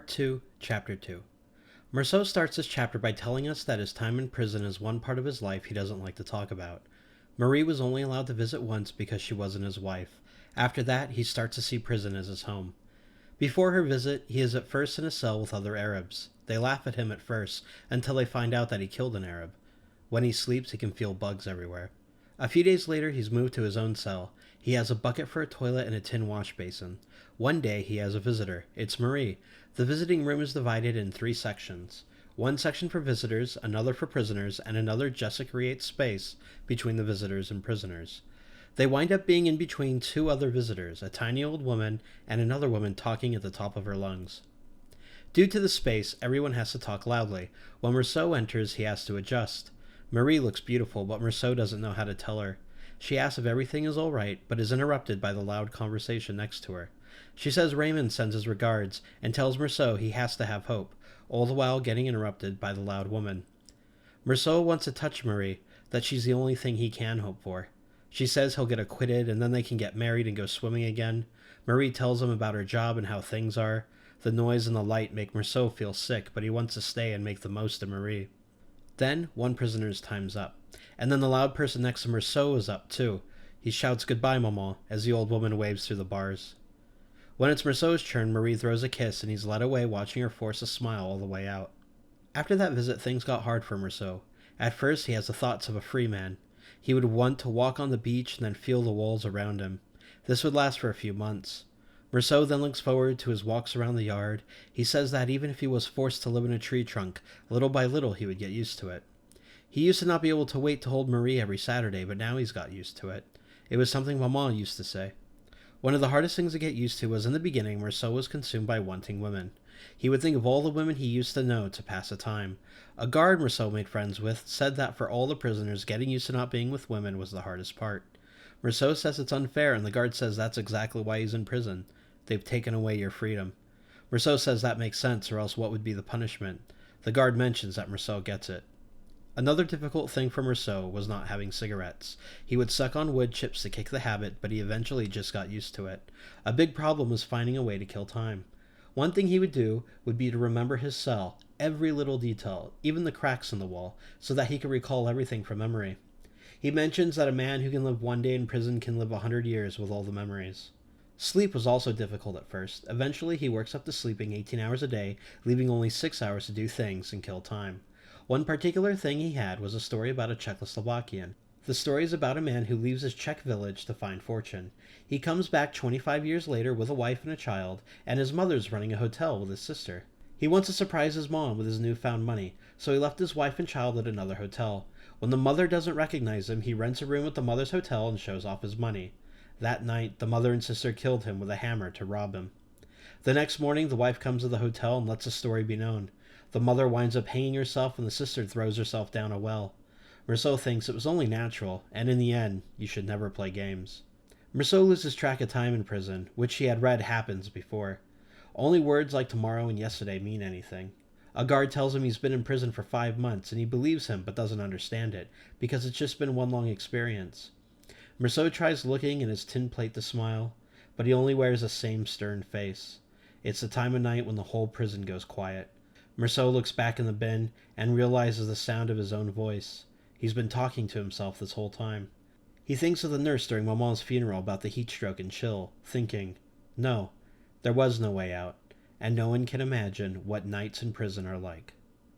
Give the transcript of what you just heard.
Part 2, Chapter 2. Meursault starts this chapter by telling us that his time in prison is one part of his life he doesn't like to talk about. Marie was only allowed to visit once because she wasn't his wife. After that, he starts to see prison as his home. Before her visit, he is at first in a cell with other Arabs. They laugh at him at first, until they find out that he killed an Arab. When he sleeps, he can feel bugs everywhere. A few days later, he's moved to his own cell. He has a bucket for a toilet and a tin wash basin. One day, he has a visitor. It's Marie. The visiting room is divided in 3 sections. One section for visitors, another for prisoners, and another just to create space between the visitors and prisoners. They wind up being in between 2 other visitors, a tiny old woman and another woman talking at the top of her lungs. Due to the space, everyone has to talk loudly. When Meursault enters, he has to adjust. Marie looks beautiful, but Meursault doesn't know how to tell her. She asks if everything is all right, but is interrupted by the loud conversation next to her. She says Raymond sends his regards, and tells Meursault he has to have hope, all the while getting interrupted by the loud woman. Meursault wants to touch Marie, that she's the only thing he can hope for. She says he'll get acquitted, and then they can get married and go swimming again. Marie tells him about her job and how things are. The noise and the light make Meursault feel sick, but he wants to stay and make the most of Marie. Then, one prisoner's time's up, and then the loud person next to Meursault is up too. He shouts goodbye, maman, as the old woman waves through the bars. When it's Meursault's turn, Marie throws a kiss, and he's led away watching her force a smile all the way out. After that visit, things got hard for Meursault. At first, he has the thoughts of a free man. He would want to walk on the beach and then feel the walls around him. This would last for a few months. Meursault then looks forward to his walks around the yard. He says that even if he was forced to live in a tree trunk, little by little he would get used to it. He used to not be able to wait to hold Marie every Saturday, but now he's got used to it. It was something Maman used to say. One of the hardest things to get used to was in the beginning, Meursault was consumed by wanting women. He would think of all the women he used to know to pass the time. A guard Meursault made friends with said that for all the prisoners, getting used to not being with women was the hardest part. Meursault says it's unfair, and the guard says that's exactly why he's in prison. They've taken away your freedom. Meursault says that makes sense, or else what would be the punishment? The guard mentions that Meursault gets it. Another difficult thing for Meursault was not having cigarettes. He would suck on wood chips to kick the habit, but he eventually just got used to it. A big problem was finding a way to kill time. One thing he would do would be to remember his cell, every little detail, even the cracks in the wall, so that he could recall everything from memory. He mentions that a man who can live 1 day in prison can live 100 years with all the memories. Sleep was also difficult at first. Eventually, he works up to sleeping 18 hours a day, leaving only 6 hours to do things and kill time. One particular thing he had was a story about a Czechoslovakian. The story is about a man who leaves his Czech village to find fortune. He comes back 25 years later with a wife and a child, and his mother's running a hotel with his sister. He wants to surprise his mom with his newfound money, so he left his wife and child at another hotel. When the mother doesn't recognize him, he rents a room at the mother's hotel and shows off his money. That night, the mother and sister killed him with a hammer to rob him. The next morning, the wife comes to the hotel and lets the story be known. The mother winds up hanging herself, and the sister throws herself down a well. Meursault thinks it was only natural, and in the end, you should never play games. Meursault loses track of time in prison, which he had read happens before. Only words like tomorrow and yesterday mean anything. A guard tells him he's been in prison for 5 months, and he believes him but doesn't understand it, because it's just been one long experience. Meursault tries looking in his tin plate to smile, but he only wears the same stern face. It's the time of night when the whole prison goes quiet. Meursault looks back in the bin and realizes the sound of his own voice. He's been talking to himself this whole time. He thinks of the nurse during Maman's funeral about the heat stroke and chill, thinking, no, there was no way out, and no one can imagine what nights in prison are like.